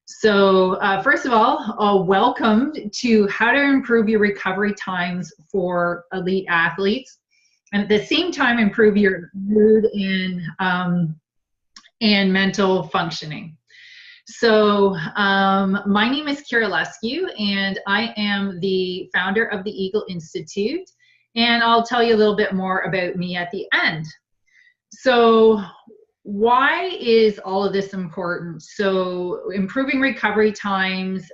So first of all, welcome to how to improve your recovery times for elite athletes, and at the same time improve your mood and mental functioning. So my name is Kira Luskew, and I am the founder of the Eagle Institute, and I'll tell you a little bit more about me at the end. So why is all of this important? So improving recovery times,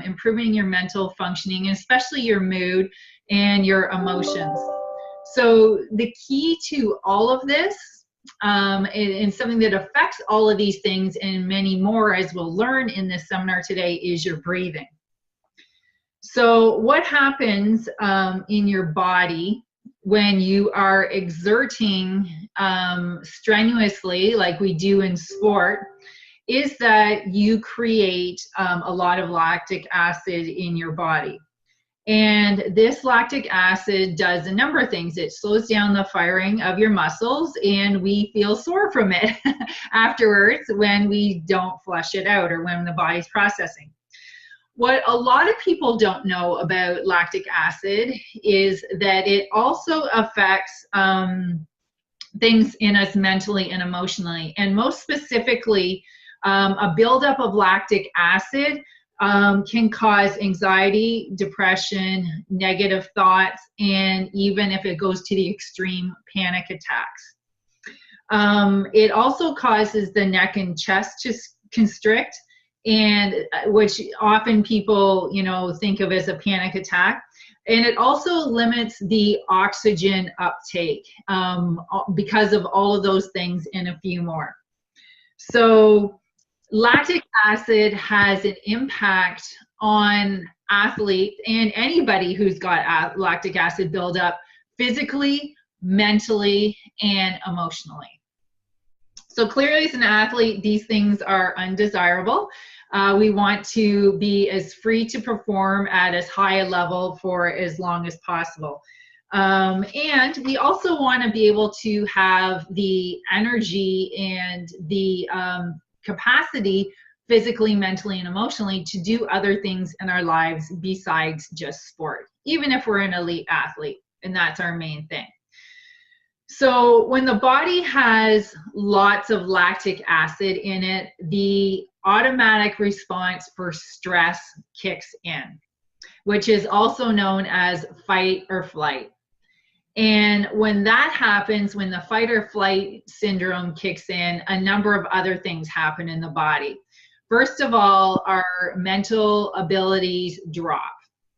improving your mental functioning, and especially your mood and your emotions. So the key to all of this, and something that affects all of these things and many more, as we'll learn in this seminar today, is your breathing. So what happens in your body when you are exerting strenuously, like we do in sport, is that you create a lot of lactic acid in your body. And this lactic acid does a number of things. It slows down the firing of your muscles, and we feel sore from it afterwards when we don't flush it out or when the body's processing. What a lot of people don't know about lactic acid is that it also affects things in us mentally and emotionally. And most specifically, a buildup of lactic acid can cause anxiety, depression, negative thoughts, and even if it goes to the extreme, panic attacks. It also causes the neck and chest to constrict, and which often people, think of as a panic attack. And it also limits the oxygen uptake because of all of those things and a few more. So lactic acid has an impact on athletes and anybody who's got lactic acid buildup physically, mentally, and emotionally. So clearly, as an athlete, these things are undesirable. We want to be as free to perform at as high a level for as long as possible. And we also want to be able to have the energy and the capacity physically, mentally, and emotionally to do other things in our lives besides just sport, even if we're an elite athlete, and that's our main thing. So when the body has lots of lactic acid in it, the automatic response for stress kicks in, which is also known as fight or flight. And when that happens, when the fight or flight syndrome kicks in, a number of other things happen in the body. First of all, our mental abilities drop.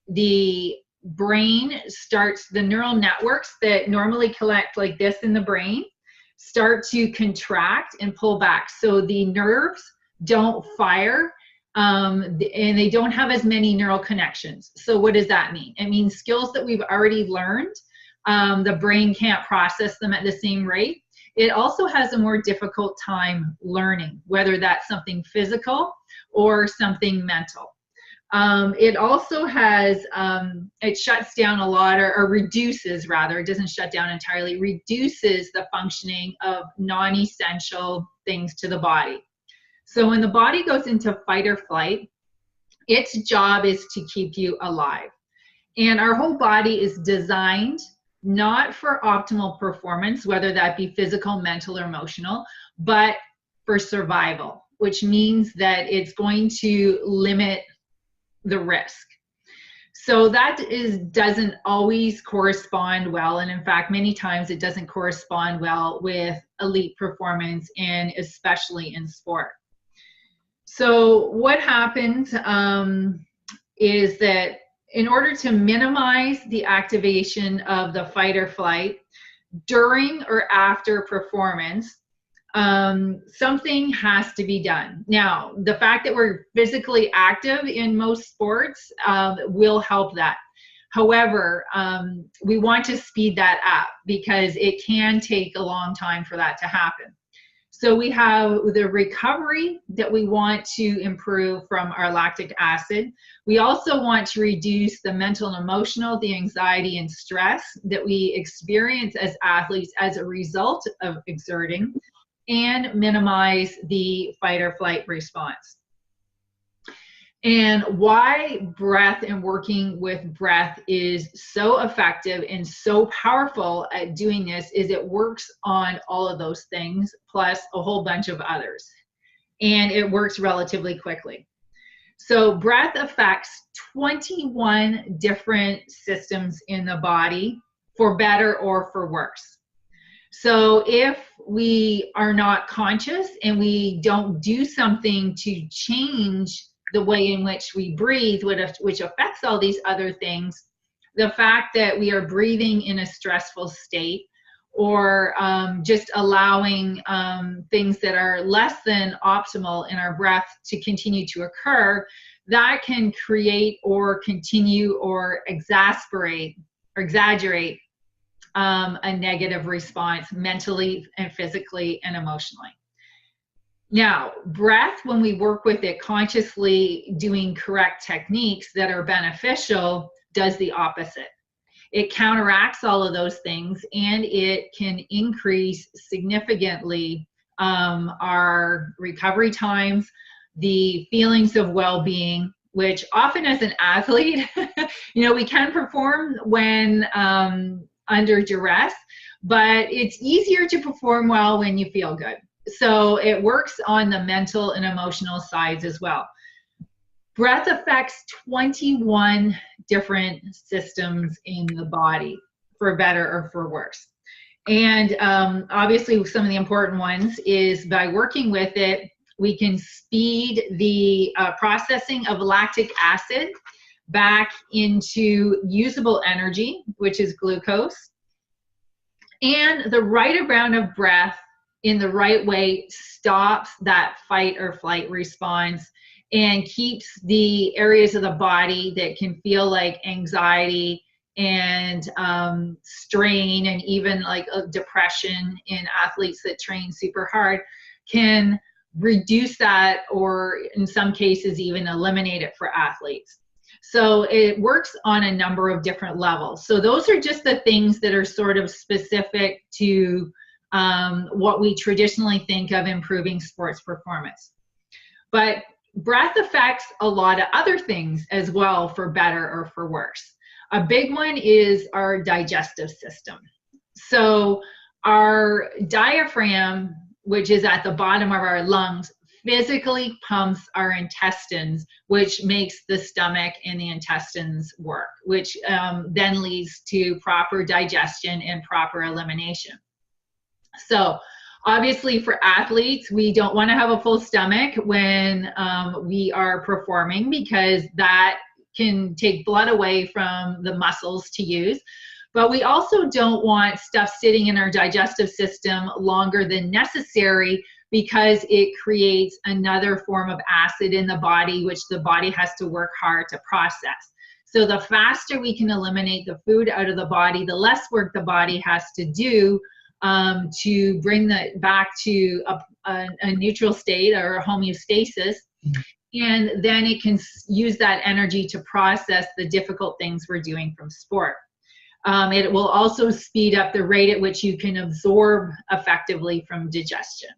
The brain starts, the neural networks that normally collect like this in the brain start to contract and pull back. So the nerves don't fire and they don't have as many neural connections. So what does that mean? It means skills that we've already learned, the brain can't process them at the same rate. It also has a more difficult time learning, whether that's something physical or something mental. It also has, it shuts down a lot, or reduces rather, it doesn't shut down entirely, reduces the functioning of non-essential things to the body. So when the body goes into fight or flight, its job is to keep you alive. And our whole body is designed not for optimal performance, whether that be physical, mental, or emotional, but for survival, which means that it's going to limit the risk. So that doesn't always correspond well, and in fact many times it doesn't correspond well with elite performance, and especially in sport. So what happens is that in order to minimize the activation of the fight or flight during or after performance, something has to be done. Now, the fact that we're physically active in most sports will help that. However, we want to speed that up because it can take a long time for that to happen. So we have the recovery that we want to improve from our lactic acid. We also want to reduce the mental and emotional, the anxiety and stress that we experience as athletes as a result of exerting, and minimize the fight or flight response. And why breath and working with breath is so effective and so powerful at doing this is it works on all of those things plus a whole bunch of others. And it works relatively quickly. So breath affects 21 different systems in the body for better or for worse. So if we are not conscious and we don't do something to change the way in which we breathe, which affects all these other things, the fact that we are breathing in a stressful state or just allowing things that are less than optimal in our breath to continue to occur, that can create or continue or exasperate or exaggerate a negative response mentally and physically and emotionally. Now, breath, when we work with it consciously, doing correct techniques that are beneficial, does the opposite. It counteracts all of those things, and it can increase significantly our recovery times, the feelings of well-being, which often as an athlete, we can perform when under duress, but it's easier to perform well when you feel good. So it works on the mental and emotional sides as well. Breath affects 21 different systems in the body, for better or for worse. And obviously some of the important ones is by working with it, we can speed the processing of lactic acid back into usable energy, which is glucose. And the right amount of breath in the right way stops that fight or flight response and keeps the areas of the body that can feel like anxiety and strain and even like depression in athletes that train super hard can reduce that, or in some cases even eliminate it for athletes. So it works on a number of different levels. So those are just the things that are sort of specific to what we traditionally think of improving sports performance. But breath affects a lot of other things as well, for better or for worse. A big one is our digestive system. So our diaphragm, which is at the bottom of our lungs, physically pumps our intestines, which makes the stomach and the intestines work, which then leads to proper digestion and proper elimination. So obviously for athletes, we don't want to have a full stomach when we are performing, because that can take blood away from the muscles to use. But we also don't want stuff sitting in our digestive system longer than necessary, because it creates another form of acid in the body, which the body has to work hard to process. So the faster we can eliminate the food out of the body, the less work the body has to do to bring that back to a neutral state or homeostasis. And then it can use that energy to process the difficult things we're doing from sport. It will also speed up the rate at which you can absorb effectively from digestion.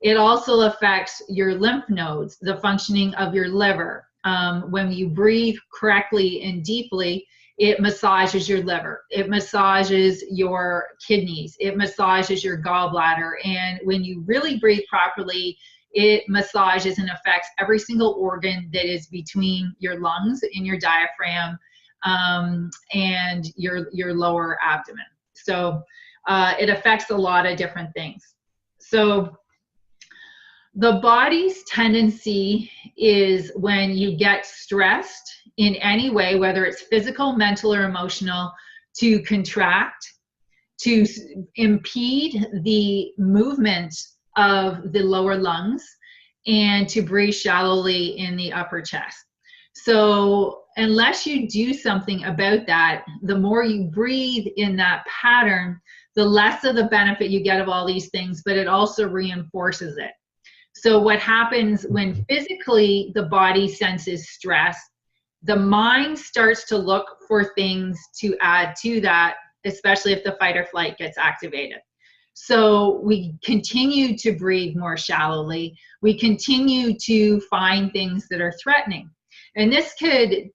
It also affects your lymph nodes, the functioning of your liver. When you breathe correctly and deeply, it massages your liver, it massages your kidneys, it massages your gallbladder. And when you really breathe properly, it massages and affects every single organ that is between your lungs and your diaphragm and your lower abdomen. So it affects a lot of different things. So the body's tendency is, when you get stressed in any way, whether it's physical, mental, or emotional, to contract, to impede the movement of the lower lungs, and to breathe shallowly in the upper chest. So unless you do something about that, the more you breathe in that pattern, the less of the benefit you get of all these things, but it also reinforces it. So what happens when physically the body senses stress, the mind starts to look for things to add to that, especially if the fight or flight gets activated. So we continue to breathe more shallowly. We continue to find things that are threatening. And this could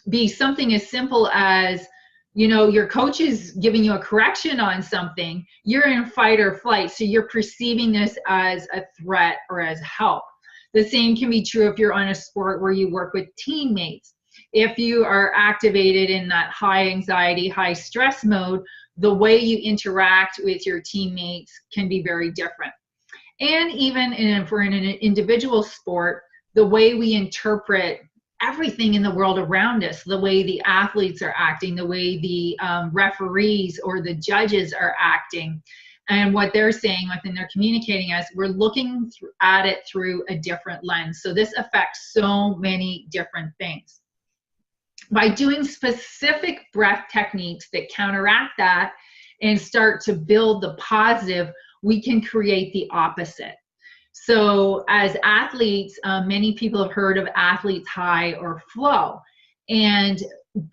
be something as simple as, you know, your coach is giving you a correction on something, you're in fight or flight, so you're perceiving this as a threat or as help. The same can be true if you're on a sport where you work with teammates. If you are activated in that high anxiety, high stress mode, the way you interact with your teammates can be very different. And even if we're in an individual sport, the way we interpret everything in the world around us, the way the athletes are acting, the way the referees or the judges are acting, and what they're saying, what they're communicating us, we're looking at it through a different lens. So this affects so many different things. By doing specific breath techniques that counteract that and start to build the positive, we can create the opposite. So as athletes, many people have heard of athlete's high or flow, and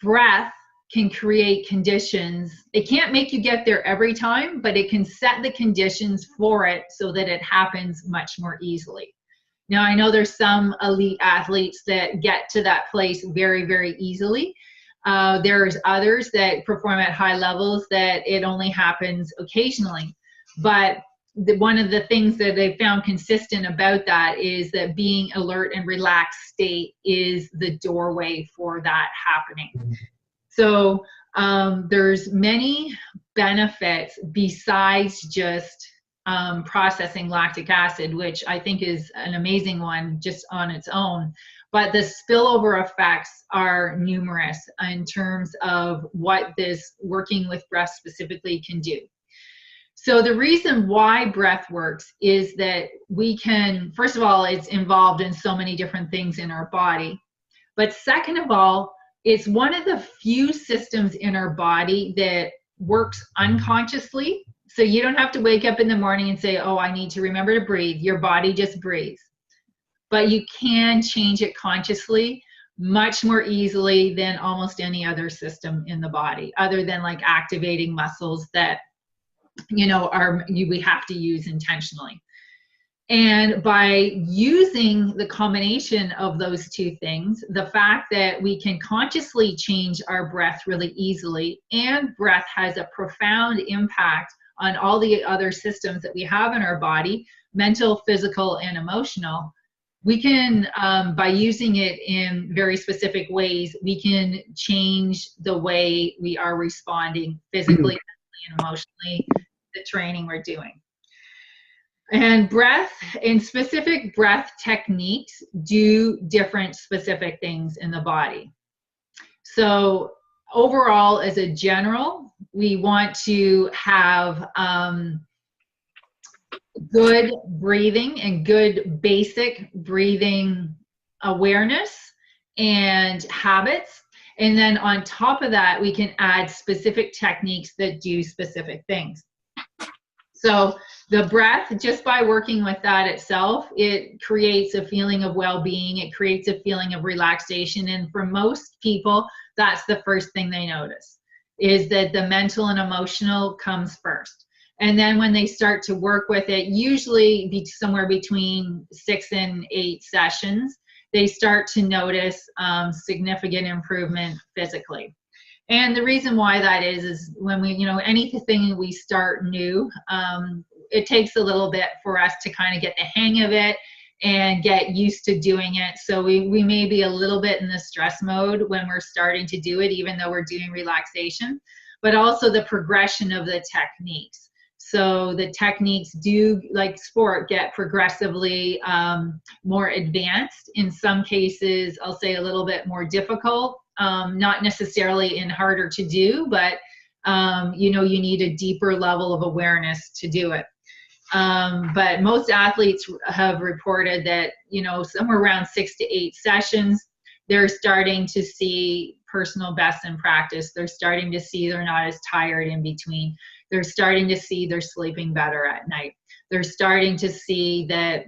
breath can create conditions. It can't make you get there every time, but it can set the conditions for it so that it happens much more easily. Now, I know there's some elite athletes that get to that place very, very easily. There's others that perform at high levels that it only happens occasionally. But one of the things that they found consistent about that is that being alert and relaxed state is the doorway for that happening. So there's many benefits besides just processing lactic acid, which I think is an amazing one just on its own. But the spillover effects are numerous in terms of what this working with breath specifically can do. So the reason why breath works is that we can, first of all, it's involved in so many different things in our body. But second of all, it's one of the few systems in our body that works unconsciously. So you don't have to wake up in the morning and say, oh, I need to remember to breathe. Your body just breathes. But you can change it consciously much more easily than almost any other system in the body, other than like activating muscles that, you know, we have to use intentionally. And by using the combination of those two things, the fact that we can consciously change our breath really easily, and breath has a profound impact on all the other systems that we have in our body, mental, physical, and emotional, we can, by using it in very specific ways, we can change the way we are responding physically, mentally, and emotionally to the training we're doing. And breath, and specific breath techniques do different specific things in the body. So overall, as a general, we want to have good breathing and good basic breathing awareness and habits. And then on top of that, we can add specific techniques that do specific things. So the breath, just by working with that itself, it creates a feeling of well-being. It creates a feeling of relaxation. And for most people, that's the first thing they notice, is that the mental and emotional comes first. And then when they start to work with it, usually somewhere between 6 and 8 sessions, they start to notice significant improvement physically. And the reason why that is when we, you know, anything we start new, it takes a little bit for us to kind of get the hang of it and get used to doing it. So we may be a little bit in the stress mode when we're starting to do it, even though we're doing relaxation, but also the progression of the techniques. So the techniques do, like sport, get progressively more advanced. In some cases, I'll say a little bit more difficult, not necessarily in harder to do, but you know, you need a deeper level of awareness to do it. But most athletes have reported that, you know, somewhere around 6 to 8 sessions, they're starting to see personal best in practice. They're starting to see they're not as tired in between. They're starting to see they're sleeping better at night. They're starting to see that,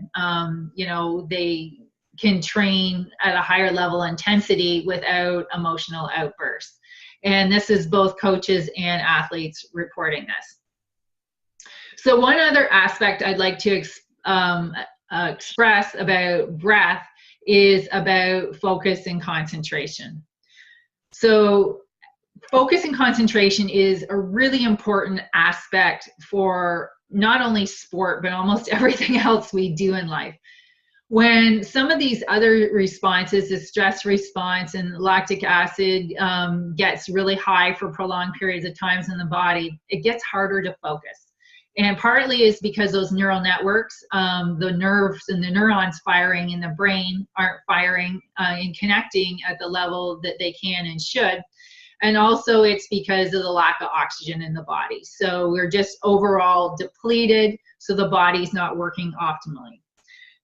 you know, they can train at a higher level intensity without emotional outbursts. And this is both coaches and athletes reporting this. So one other aspect I'd like to express about breath is about focus and concentration. So focus and concentration is a really important aspect for not only sport, but almost everything else we do in life. When some of these other responses, the stress response and lactic acid gets really high for prolonged periods of times in the body, it gets harder to focus. And partly is because those neural networks, the nerves and the neurons firing in the brain aren't firing and connecting at the level that they can and should. And also it's because of the lack of oxygen in the body. So we're just overall depleted, so the body's not working optimally.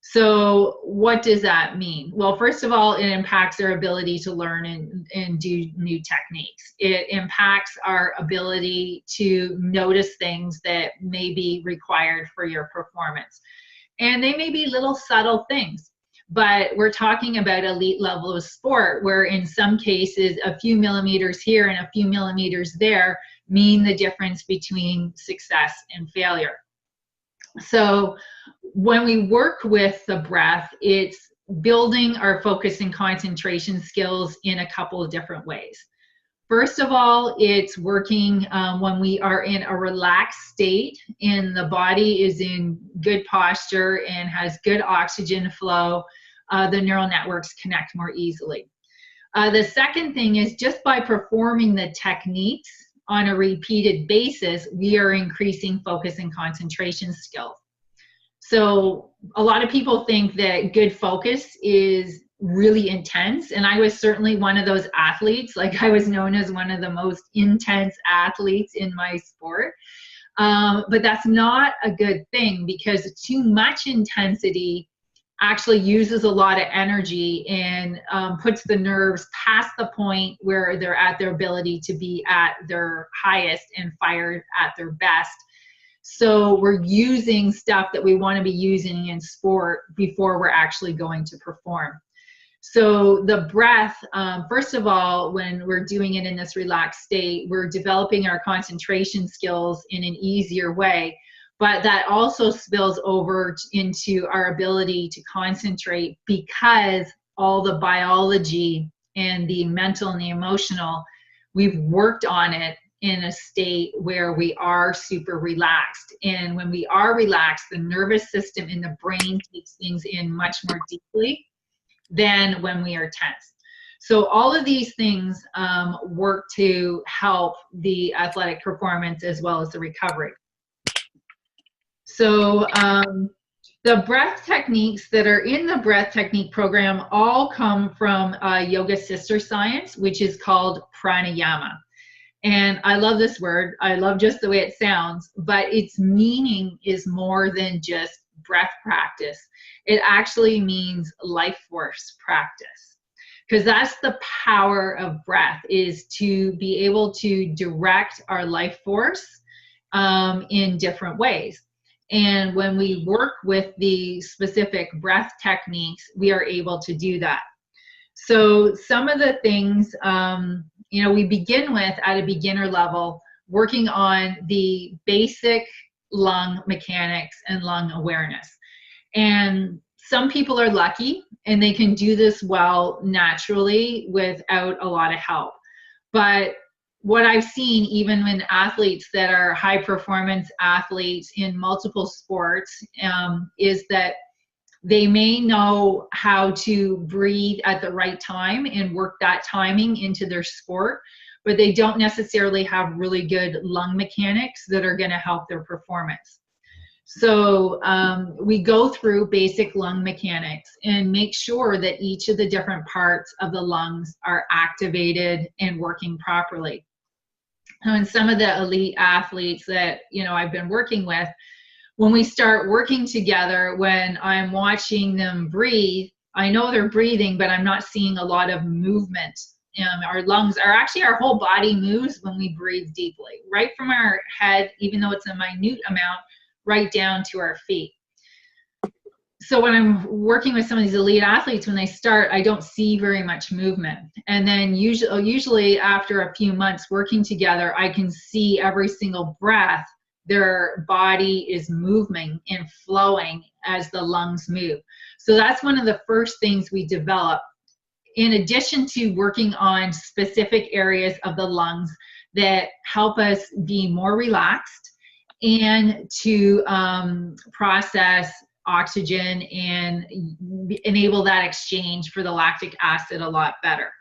So what does that mean? Well, first of all, it impacts our ability to learn and do new techniques. It impacts our ability to notice things that may be required for your performance. And they may be little subtle things, but we're talking about elite level of sport where in some cases a few millimeters here and a few millimeters there mean the difference between success and failure. So when we work with the breath, it's building our focus and concentration skills in a couple of different ways. First of all, it's working when we are in a relaxed state and the body is in good posture and has good oxygen flow, the neural networks connect more easily. The second thing is just by performing the techniques on a repeated basis, we are increasing focus and concentration skills. So a lot of people think that good focus is really intense, and I was certainly one of those athletes. Like, I was known as one of the most intense athletes in my sport, but that's not a good thing, because too much intensity actually uses a lot of energy and puts the nerves past the point where they're at their ability to be at their highest and fired at their best. So we're using stuff that we want to be using in sport before we're actually going to perform. So the breath, first of all, when we're doing it in this relaxed state, we're developing our concentration skills in an easier way, but that also spills over into our ability to concentrate, because all the biology and the mental and the emotional, we've worked on it in a state where we are super relaxed. And when we are relaxed, the nervous system in the brain takes things in much more deeply than when we are tense. So all of these things work to help the athletic performance as well as the recovery. So the breath techniques that are in the breath technique program all come from yoga sister science, which is called pranayama. And I love this word. I love just the way it sounds, but its meaning is more than just breath practice. It actually means life force practice, because that's the power of breath, is to be able to direct our life force in different ways. And when we work with the specific breath techniques, we are able to do that. So some of the things, you know, we begin with at a beginner level, working on the basic lung mechanics and lung awareness. And some people are lucky and they can do this well naturally without a lot of help. But what I've seen, even when athletes that are high performance athletes in multiple sports, is that they may know how to breathe at the right time and work that timing into their sport, but they don't necessarily have really good lung mechanics that are going to help their performance. So we go through basic lung mechanics and make sure that each of the different parts of the lungs are activated and working properly. And some of the elite athletes that, you know, I've been working with, when we start working together, when I'm watching them breathe, I know they're breathing, but I'm not seeing a lot of movement. Our lungs are actually, our whole body moves when we breathe deeply, right from our head, even though it's a minute amount, right down to our feet. So when I'm working with some of these elite athletes, when they start, I don't see very much movement. And then usually after a few months working together, I can see every single breath their body is moving and flowing as the lungs move. So that's one of the first things we develop, in addition to working on specific areas of the lungs that help us be more relaxed and to process oxygen and enable that exchange for the lactic acid a lot better.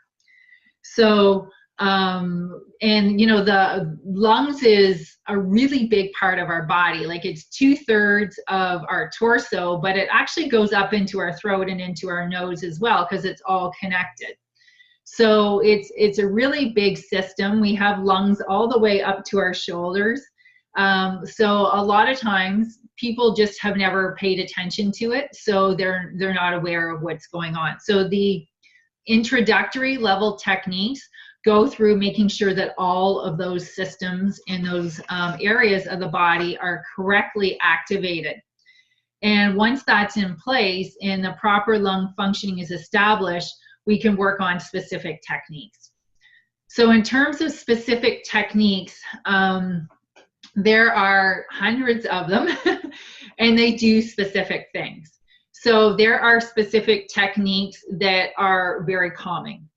So, and you know, the lungs is a really big part of our body. Like, it's 2/3 of our torso, but it actually goes up into our throat and into our nose as well, because it's all connected. So it's a really big system. We have lungs all the way up to our shoulders. So a lot of times people just have never paid attention to it, so they're not aware of what's going on. So the introductory level techniques go through making sure that all of those systems in those areas of the body are correctly activated. And once that's in place and the proper lung functioning is established, we can work on specific techniques. So in terms of specific techniques, there are hundreds of them and they do specific things. So there are specific techniques that are very calming.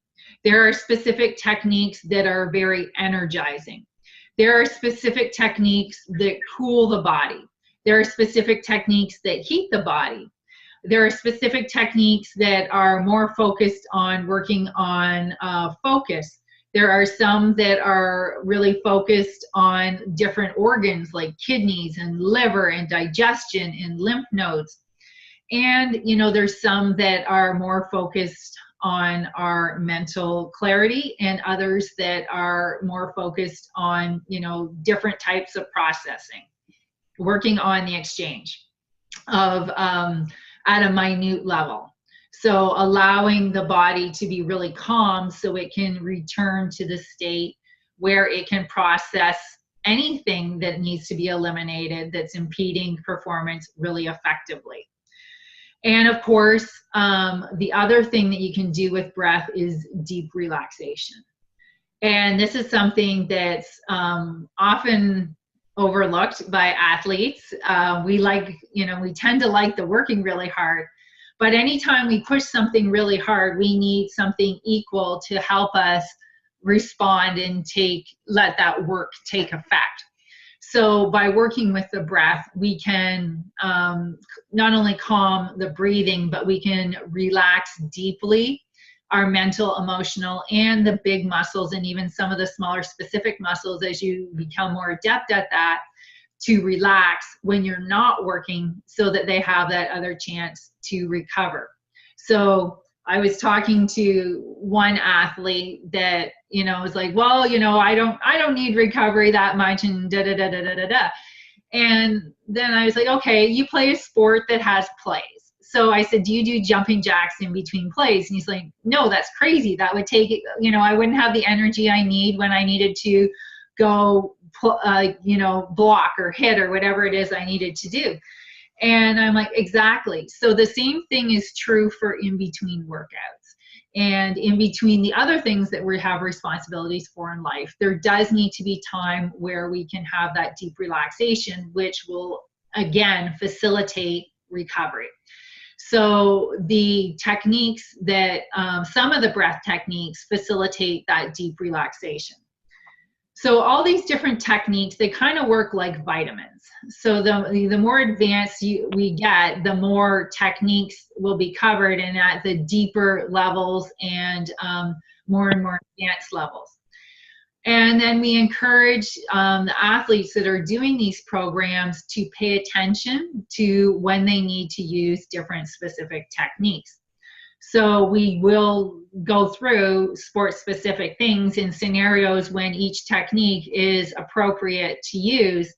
There are specific techniques that are very energizing. There are specific techniques that cool the body. There are specific techniques that heat the body. There are specific techniques that are more focused on working on focus. There are some that are really focused on different organs like kidneys and liver and digestion and lymph nodes. And, you know, there's some that are more focused on our mental clarity, and others that are more focused on, you know, different types of processing, working on the exchange of at a minute level. So allowing the body to be really calm so it can return to the state where it can process anything that needs to be eliminated that's impeding performance really effectively. And of course, the other thing that you can do with breath is deep relaxation. And this is something that's often overlooked by athletes. We like, you know, we tend to like the working really hard, but anytime we push something really hard, we need something equal to help us respond and let that work take effect. So by working with the breath, we can not only calm the breathing, but we can relax deeply our mental, emotional, and the big muscles, and even some of the smaller specific muscles as you become more adept at that, to relax when you're not working so that they have that other chance to recover. So I was talking to one athlete that, you know, was like, well, you know, I don't need recovery that much, and da da da da da da da. And then I was like, okay, you play a sport that has plays. So I said, do you do jumping jacks in between plays? And he's like, no, that's crazy. That would take, you know, I wouldn't have the energy I need when I needed to go, you know, block or hit or whatever it is I needed to do. And I'm like, exactly. So the same thing is true for in between workouts and in between the other things that we have responsibilities for in life. There does need to be time where we can have that deep relaxation, which will again facilitate recovery. So the techniques that some of the breath techniques facilitate that deep relaxation. So all these different techniques, they kind of work like vitamins. So the more advanced we get, the more techniques will be covered, and at the deeper levels and more advanced levels. And then we encourage the athletes that are doing these programs to pay attention to when they need to use different specific techniques. So we will go through sport-specific things in scenarios when each technique is appropriate to use.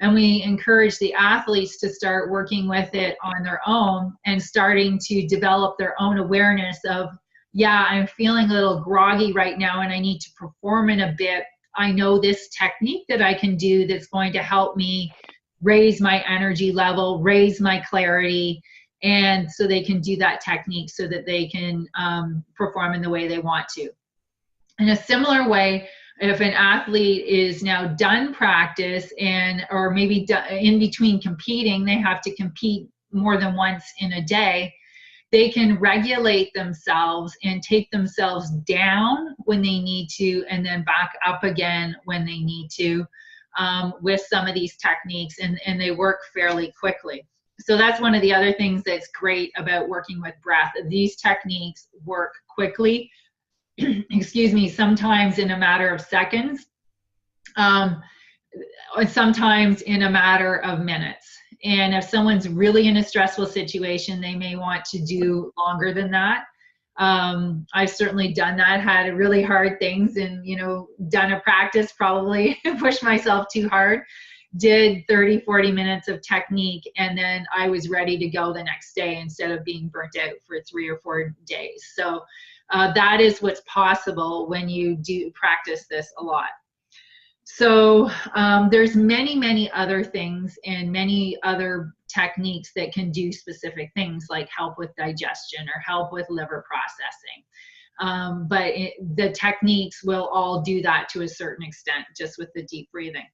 And we encourage the athletes to start working with it on their own and starting to develop their own awareness of, yeah, I'm feeling a little groggy right now and I need to perform in a bit. I know this technique that I can do that's going to help me raise my energy level, raise my clarity, and so they can do that technique so that they can perform in the way they want to. In a similar way, if an athlete is now done practice or maybe in between competing, they have to compete more than once in a day, they can regulate themselves and take themselves down when they need to, and then back up again when they need to, with some of these techniques, and they work fairly quickly. So that's one of the other things that's great about working with breath. These techniques work quickly, excuse me, sometimes in a matter of seconds, sometimes in a matter of minutes. And if someone's really in a stressful situation, they may want to do longer than that. I've certainly done that, had really hard things, and, you know, done a practice, probably pushed myself too hard, did 30, 40 minutes of technique, and then I was ready to go the next day instead of being burnt out for 3 or 4 days. So that is what's possible when you do practice this a lot. So there's many other things and many other techniques that can do specific things, like help with digestion or help with liver processing. But the techniques will all do that to a certain extent, just with the deep breathing.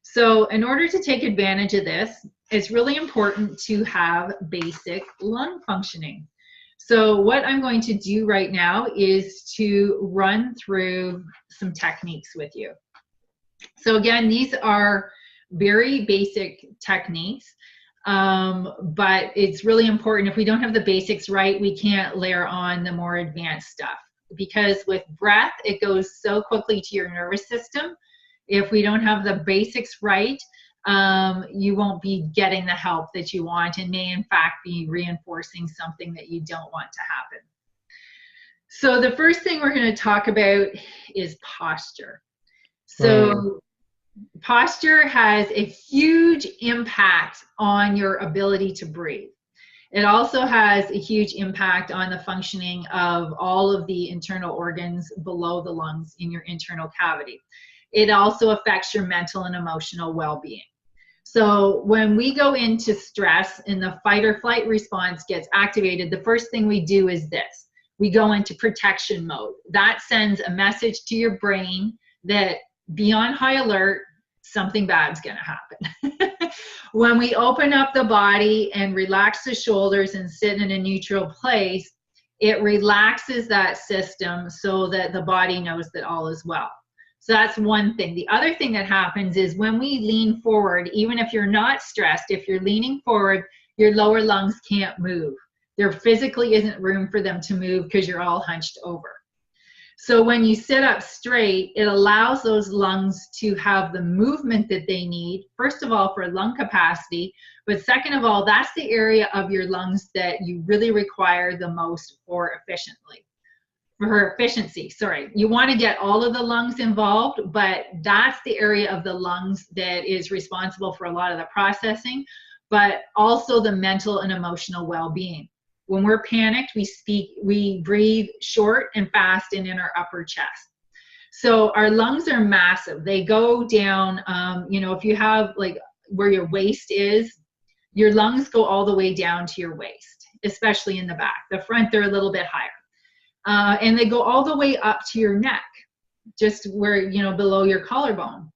So in order to take advantage of this, it's really important to have basic lung functioning. So what I'm going to do right now is to run through some techniques with you. So again, these are very basic techniques, but it's really important. If we don't have the basics right, we can't layer on the more advanced stuff, because with breath, it goes so quickly to your nervous system. If we don't have the basics right, you won't be getting the help that you want, and may in fact be reinforcing something that you don't want to happen. So the first thing we're going to talk about is posture. So posture has a huge impact on your ability to breathe. It also has a huge impact on the functioning of all of the internal organs below the lungs in your internal cavity. It also affects your mental and emotional well-being. So when we go into stress and the fight or flight response gets activated, the first thing we do is this. We go into protection mode. That sends a message to your brain that be on high alert, something bad's gonna happen. When we open up the body and relax the shoulders and sit in a neutral place, it relaxes that system so that the body knows that all is well. So that's one thing. The other thing that happens is when we lean forward, even if you're not stressed, if you're leaning forward, your lower lungs can't move. There physically isn't room for them to move because you're all hunched over. So when you sit up straight, it allows those lungs to have the movement that they need, first of all, for lung capacity, but second of all, that's the area of your lungs that you really require the most for efficiency. Sorry, you want to get all of the lungs involved, but that's the area of the lungs that is responsible for a lot of the processing, but also the mental and emotional well-being. When we're panicked, we breathe short and fast and in our upper chest. So our lungs are massive. They go down, you know, if you have like where your waist is, your lungs go all the way down to your waist, especially in the back. The front, they're a little bit higher. And they go all the way up to your neck, just where, you know, below your collarbone.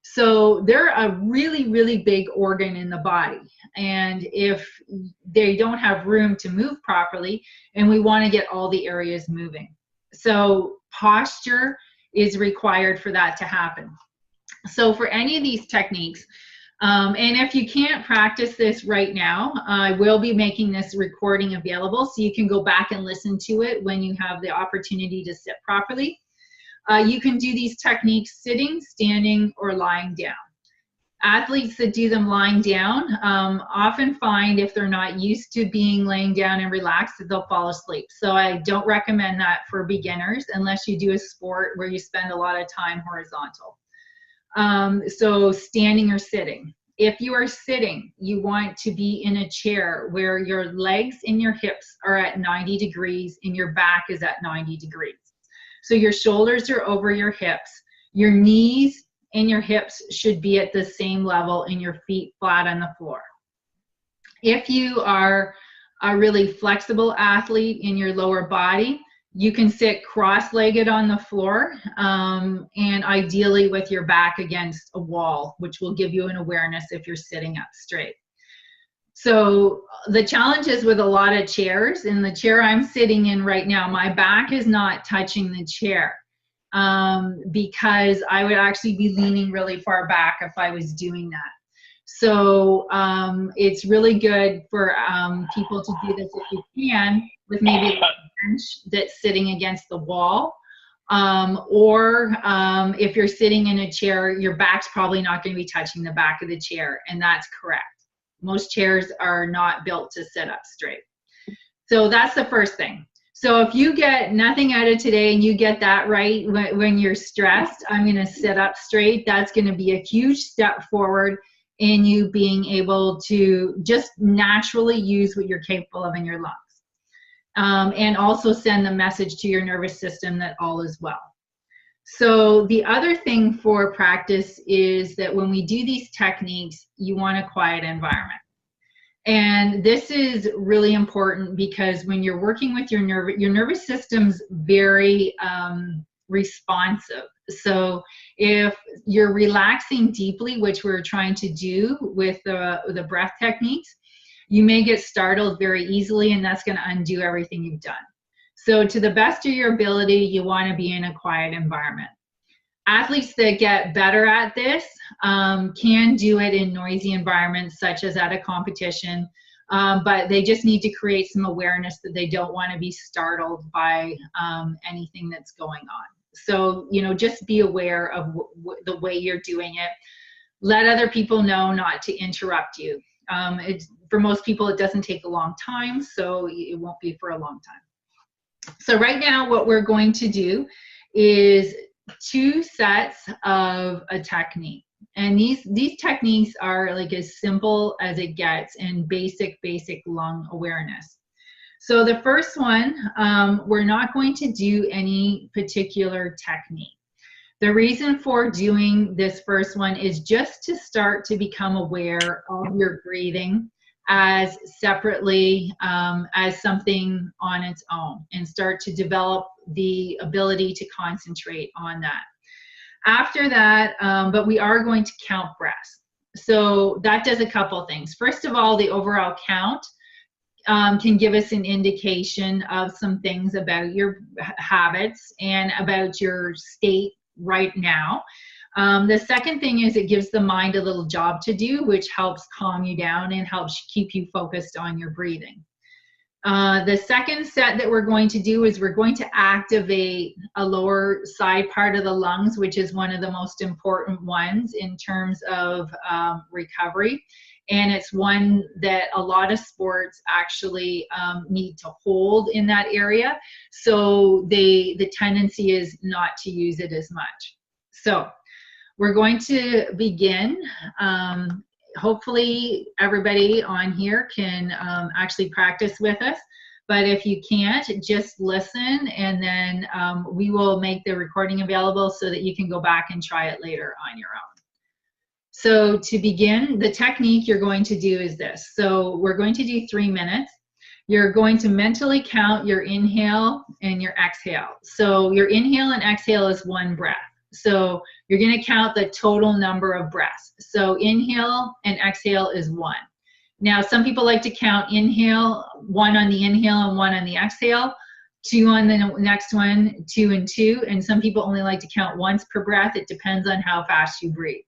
So they're a really big organ in the body. And if they don't have room to move properly, and we want to get all the areas moving. So posture is required for that to happen. So for any of these techniques, and if you can't practice this right now, I will be making this recording available so you can go back and listen to it when you have the opportunity to sit properly. You can do these techniques sitting, standing, or lying down. Athletes that do them lying down often find, if they're not used to being laying down and relaxed, that they'll fall asleep. So I don't recommend that for beginners unless you do a sport where you spend a lot of time horizontal. So standing or sitting. If you are sitting, you want to be in a chair where your legs and your hips are at 90 degrees and your back is at 90 degrees. So your shoulders are over your hips, your knees and your hips should be at the same level and your feet flat on the floor. If you are a really flexible athlete in your lower body, you can sit cross-legged on the floor and ideally with your back against a wall, which will give you an awareness if you're sitting up straight. So the challenge is with a lot of chairs. In the chair I'm sitting in right now, my back is not touching the chair, because I would actually be leaning really far back if I was doing that. So it's really good for people to do this if you can, with maybe a bench that's sitting against the wall. Or if you're sitting in a chair, your back's probably not going to be touching the back of the chair, and that's correct. Most chairs are not built to sit up straight. So that's the first thing. So if you get nothing out of today and you get that right when you're stressed, I'm going to sit up straight. That's going to be a huge step forward in you being able to just naturally use what you're capable of in your lungs. And also send the message to your nervous system that all is well. So the other thing for practice is that when we do these techniques, you want a quiet environment. And this is really important because when you're working with your nervous system's very responsive. So if you're relaxing deeply, which we're trying to do with the breath techniques, you may get startled very easily, and that's going to undo everything you've done. So to the best of your ability, you want to be in a quiet environment. Athletes that get better at this can do it in noisy environments, such as at a competition, but they just need to create some awareness that they don't want to be startled by anything that's going on. So, you know, just be aware of the way you're doing it. Let other people know not to interrupt you. For most people, it doesn't take a long time, so it won't be for a long time. So right now, what we're going to do is 2 sets of a technique. And these techniques are like as simple as it gets in basic lung awareness. So the first one, we're not going to do any particular technique. The reason for doing this first one is just to start to become aware of your breathing as separately as something on its own, and start to develop the ability to concentrate on that. After that, but we are going to count breaths. So that does a couple things. First of all, the overall count can give us an indication of some things about your habits and about your state right now. The second thing is it gives the mind a little job to do, which helps calm you down and helps keep you focused on your breathing. The second set that we're going to do is we're going to activate a lower side part of the lungs, which is one of the most important ones in terms of recovery. And it's one that a lot of sports actually need to hold in that area. So the tendency is not to use it as much. So we're going to begin. Hopefully everybody on here can actually practice with us. But if you can't, just listen, and then we will make the recording available so that you can go back and try it later on your own. So to begin, the technique you're going to do is this. So we're going to do 3 minutes. You're going to mentally count your inhale and your exhale. So your inhale and exhale is 1 breath. So you're going to count the total number of breaths. So inhale and exhale is 1. Now, some people like to count inhale, 1 on the inhale and 1 on the exhale, 2 on the next one, 2 and 2. And some people only like to count once per breath. It depends on how fast you breathe.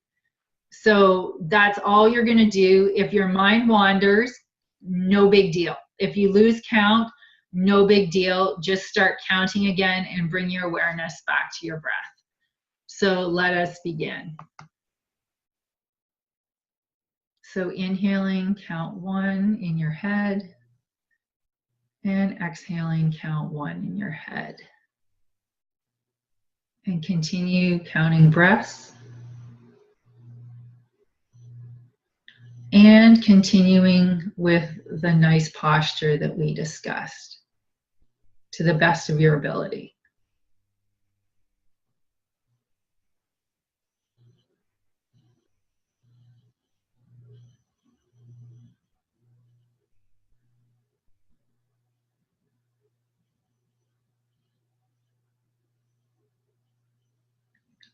So that's all you're going to do. If your mind wanders, no big deal. If you lose count, no big deal. Just start counting again and bring your awareness back to your breath. So let us begin. So inhaling, count 1 in your head, and exhaling, count 1 in your head. And continue counting breaths. And continuing with the nice posture that we discussed to the best of your ability.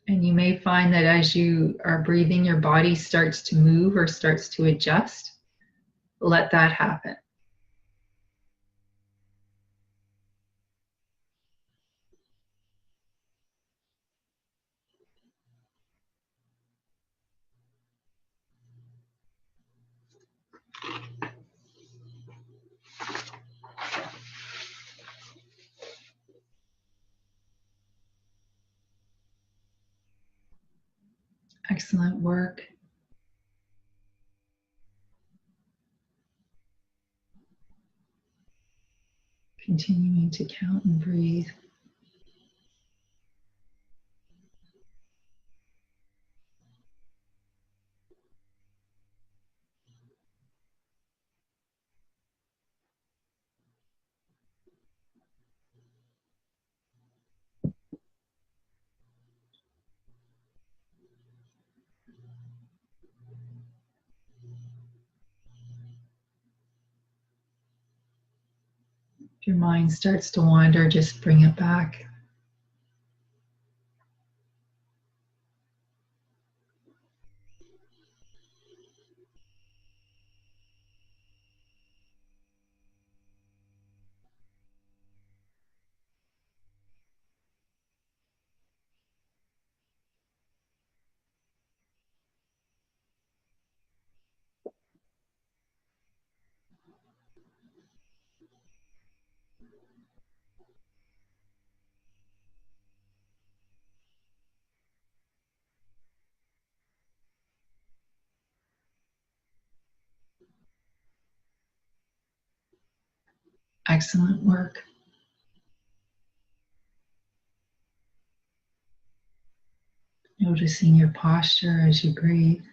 And you may find that as you are breathing, your body starts to move or starts to adjust. let that happen. Excellent work. Continuing to count and breathe. If your mind starts to wander, just bring it back. Excellent work. Noticing your posture as you breathe.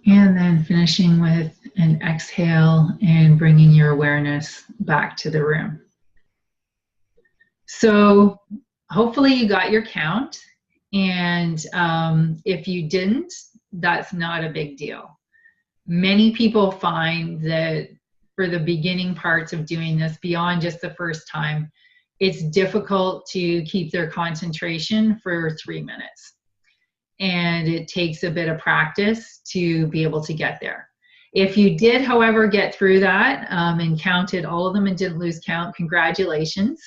And then finishing with an exhale and bringing your awareness back to the room. So hopefully you got your count. And if you didn't, that's not a big deal. Many people find that for the beginning parts of doing this, beyond just the first time, it's difficult to keep their concentration for 3 minutes. And it takes a bit of practice to be able to get there. If you did, however, get through that and counted all of them and didn't lose count, congratulations.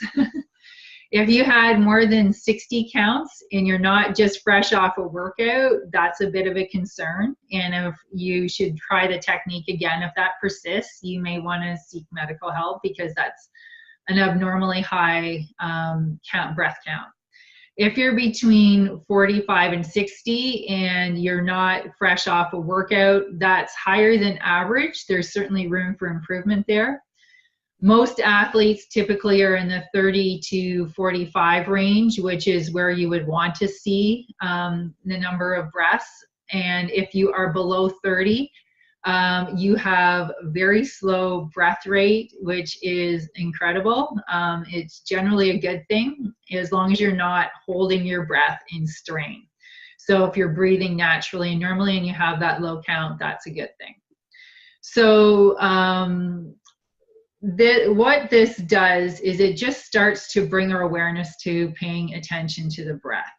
If you had more than 60 counts and you're not just fresh off a workout, that's a bit of a concern. And if you should try the technique again, if that persists, you may want to seek medical help because that's an abnormally high breath count. If you're between 45 and 60 and you're not fresh off a workout, that's higher than average. There's certainly room for improvement there. Most athletes typically are in the 30 to 45 range, which is where you would want to see the number of breaths. And if you are below 30, you have very slow breath rate, which is incredible. It's generally a good thing as long as you're not holding your breath in strain. So if you're breathing naturally and normally and you have that low count, that's a good thing. So what this does is it just starts to bring our awareness to paying attention to the breath.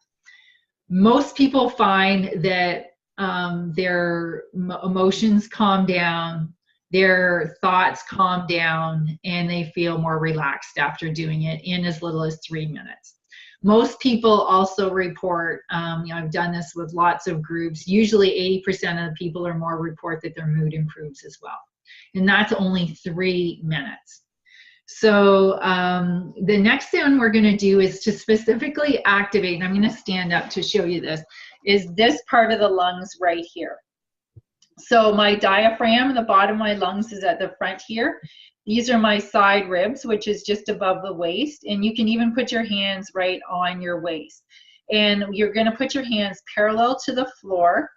Most people find that their emotions calm down, their thoughts calm down, and they feel more relaxed after doing it in as little as 3 minutes. Most people also report, I've done this with lots of groups, usually 80% of the people or more report that their mood improves as well. And that's only 3 minutes. So the next thing we're going to do is to specifically activate, and I'm going to stand up to show you this, is this part of the lungs right here. So my diaphragm, the bottom of my lungs is at the front here. These are my side ribs, which is just above the waist. And you can even put your hands right on your waist. And you're going to put your hands parallel to the floor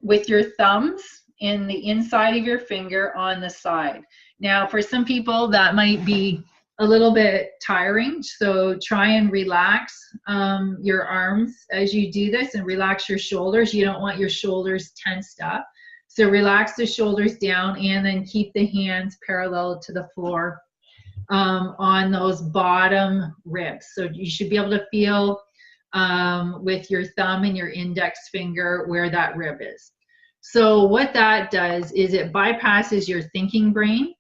with your thumbs in the inside of your finger on the side. Now, for some people, that might be a little bit tiring, so try and relax your arms as you do this and relax your shoulders. You don't want your shoulders tensed up. So relax the shoulders down and then keep the hands parallel to the floor on those bottom ribs. So you should be able to feel with your thumb and your index finger where that rib is. So what that does is it bypasses your thinking brain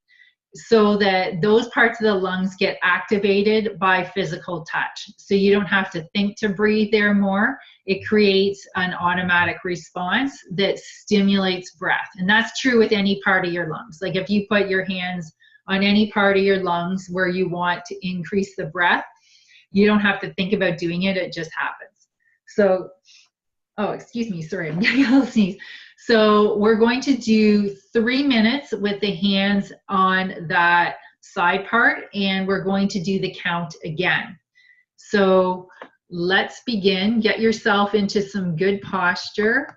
so that those parts of the lungs get activated by physical touch. So you don't have to think to breathe there more. It creates an automatic response that stimulates breath. And that's true with any part of your lungs. Like if you put your hands on any part of your lungs where you want to increase the breath, you don't have to think about doing it, it just happens. So, oh, excuse me, sorry, I'm getting a little sneeze. So we're going to do 3 minutes with the hands on that side part, and we're going to do the count again. So let's begin. Get yourself into some good posture,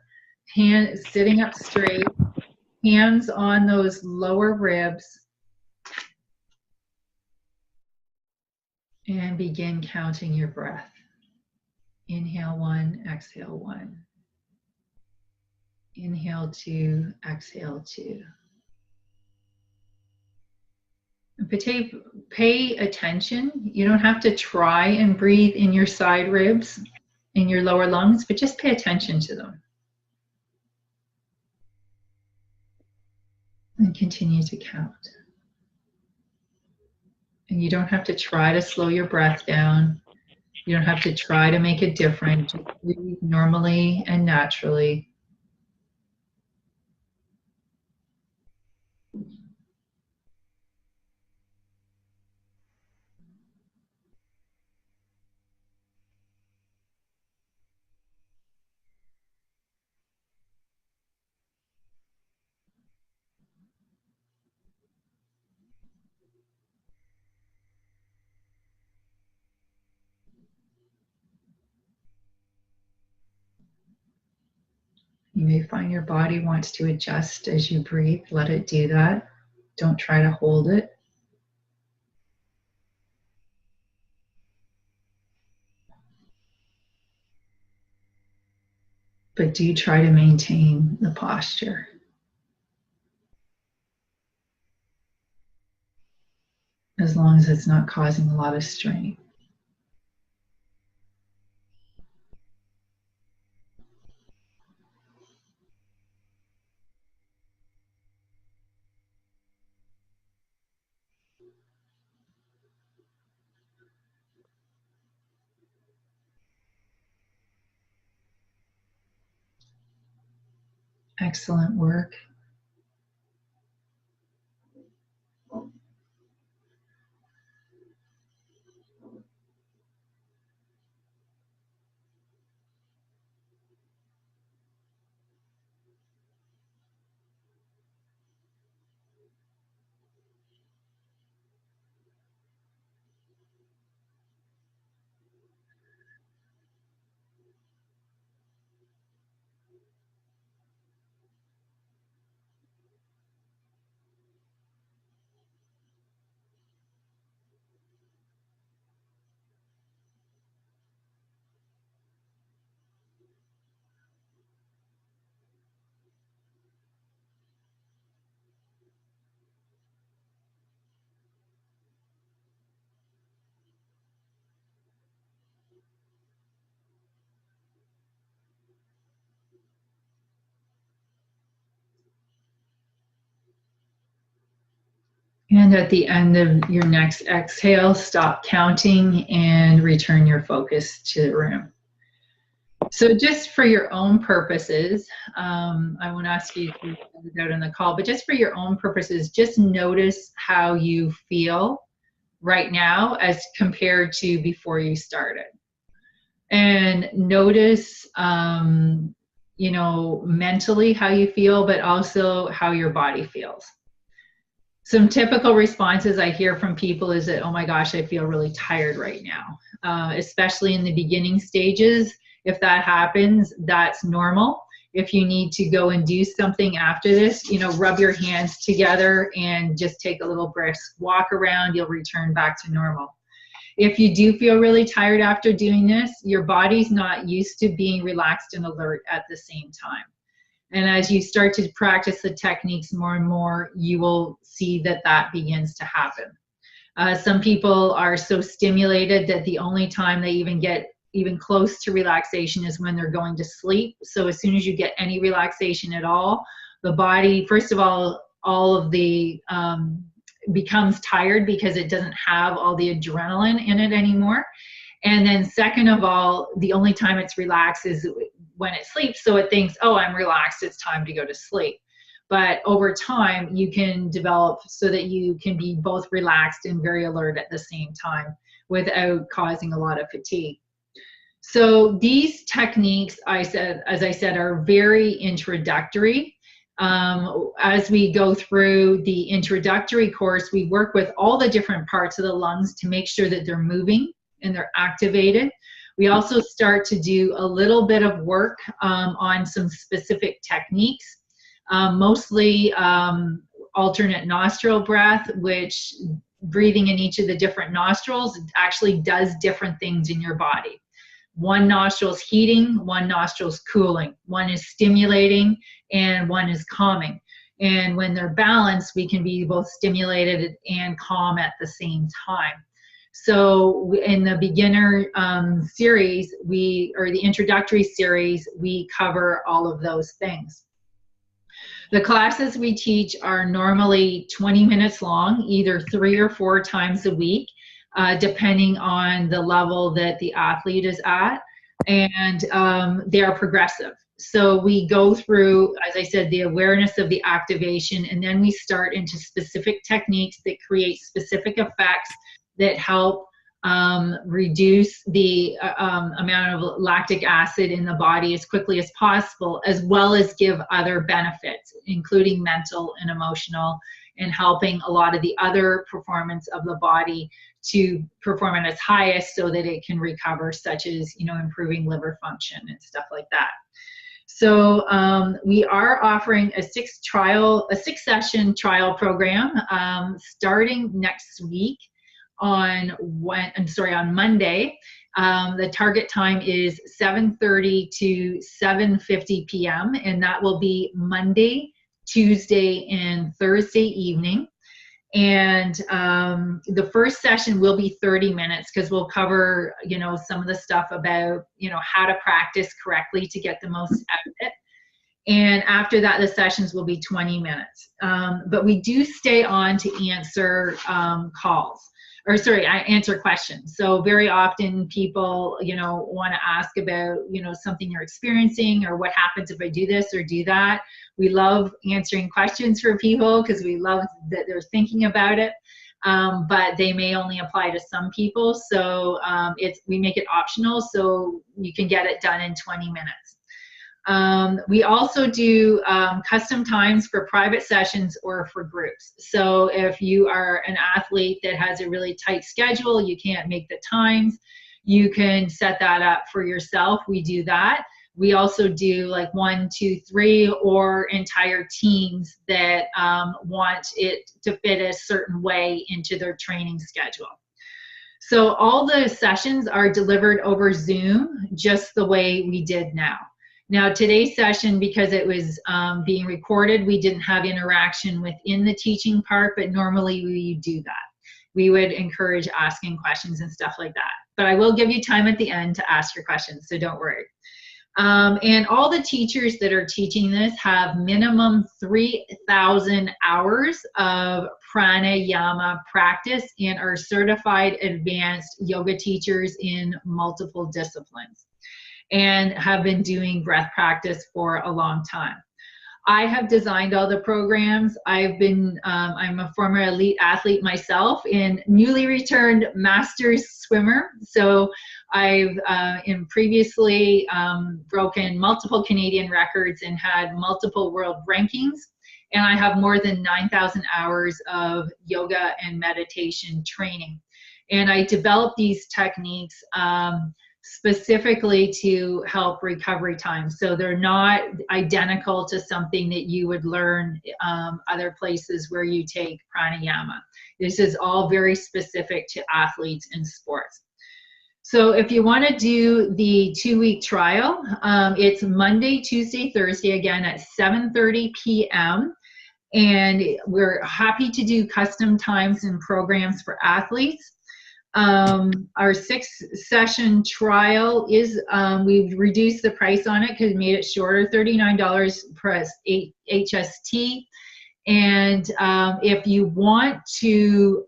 sitting up straight, hands on those lower ribs, and begin counting your breath. Inhale 1, exhale 1. Inhale 2, exhale 2. Pay attention. You don't have to try and breathe in your side ribs, in your lower lungs, but just pay attention to them. And continue to count. And you don't have to try to slow your breath down. You don't have to try to make it different. Just breathe normally and naturally. You may find your body wants to adjust as you breathe. Let it do that. Don't try to hold it. But do try to maintain the posture. As long as it's not causing a lot of strain. Excellent work. And at the end of your next exhale, stop counting and return your focus to the room. So just for your own purposes, I won't ask you to put it out on the call, but just for your own purposes, just notice how you feel right now as compared to before you started. And notice, you know, mentally how you feel, but also how your body feels. Some typical responses I hear from people is that, oh my gosh, I feel really tired right now, especially in the beginning stages. If that happens, that's normal. If you need to go and do something after this, you know, rub your hands together and just take a little brisk walk around, you'll return back to normal. If you do feel really tired after doing this, your body's not used to being relaxed and alert at the same time. And as you start to practice the techniques more and more, you will see that that begins to happen. Some people are so stimulated that the only time they even get even close to relaxation is when they're going to sleep. So as soon as you get any relaxation at all, the body, first of all of the becomes tired because it doesn't have all the adrenaline in it anymore. And then second of all, the only time it's relaxed is when it sleeps. So it thinks, oh, I'm relaxed, it's time to go to sleep. But over time, you can develop so that you can be both relaxed and very alert at the same time without causing a lot of fatigue. So these techniques, as I said, are very introductory. As we go through the introductory course, we work with all the different parts of the lungs to make sure that they're moving and they're activated. We also start to do a little bit of work on some specific techniques, mostly alternate nostril breath, which breathing in each of the different nostrils actually does different things in your body. One nostril's heating, one nostril's cooling, one is stimulating, and one is calming. And when they're balanced, we can be both stimulated and calm at the same time. So in the beginner series, or the introductory series, we cover all of those things. The classes we teach are normally 20 minutes long, either 3 or 4 times a week, depending on the level that the athlete is at, and they are progressive. So we go through, as I said, the awareness of the activation, and then we start into specific techniques that create specific effects that help reduce the amount of lactic acid in the body as quickly as possible, as well as give other benefits, including mental and emotional, and helping a lot of the other performance of the body to perform at its highest so that it can recover, such as, you know, improving liver function and stuff like that. So we are offering a 6-session trial program starting next week on Monday. The target time is 7:30 to 7:50 p.m. and that will be Monday, Tuesday, and Thursday evening. And the first session will be 30 minutes because we'll cover, you know, some of the stuff about, you know, how to practice correctly to get the most out of it. And after that, the sessions will be 20 minutes. But we do stay on to answer answer questions. So very often people, you know, want to ask about, you know, something you're experiencing or what happens if I do this or do that. We love answering questions for people because we love that they're thinking about it, but they may only apply to some people. So we make it optional so you can get it done in 20 minutes. We also do custom times for private sessions or for groups. So if you are an athlete that has a really tight schedule, you can't make the times, you can set that up for yourself. We do that. We also do like 1, 2, 3 or entire teams that want it to fit a certain way into their training schedule. So all the sessions are delivered over Zoom, just the way we did now. Now today's session, because it was being recorded, we didn't have interaction within the teaching part, but normally we do that. We would encourage asking questions and stuff like that. But I will give you time at the end to ask your questions, so don't worry. And all the teachers that are teaching this have minimum 3,000 hours of pranayama practice and are certified advanced yoga teachers in multiple disciplines and have been doing breath practice for a long time. I have designed all the programs. I'm a former elite athlete myself and newly returned masters swimmer. So I've previously broken multiple Canadian records and had multiple world rankings. And I have more than 9,000 hours of yoga and meditation training. And I developed these techniques specifically to help recovery time. So they're not identical to something that you would learn other places where you take pranayama. This is all very specific to athletes and sports. So if you want to do the 2-week trial, it's Monday, Tuesday, Thursday, again at 7:30 p.m. And we're happy to do custom times and programs for athletes. Our 6-session trial is, we've reduced the price on it because we made it shorter, $39 plus HST. And if you want to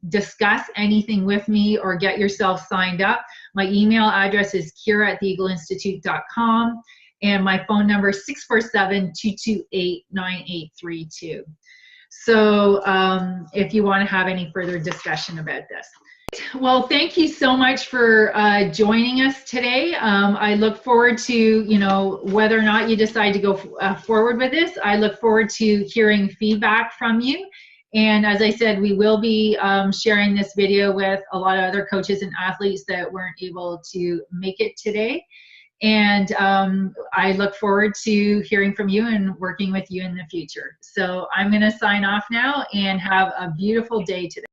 discuss anything with me or get yourself signed up, my email address is kira@theeagleinstitute.com, and my phone number is 647-228-9832. So if you want to have any further discussion about this. Well, thank you so much for joining us today. I look forward to, you know, whether or not you decide to go forward with this. I look forward to hearing feedback from you. And as I said, we will be sharing this video with a lot of other coaches and athletes that weren't able to make it today. And I look forward to hearing from you and working with you in the future. So I'm going to sign off now and have a beautiful day today.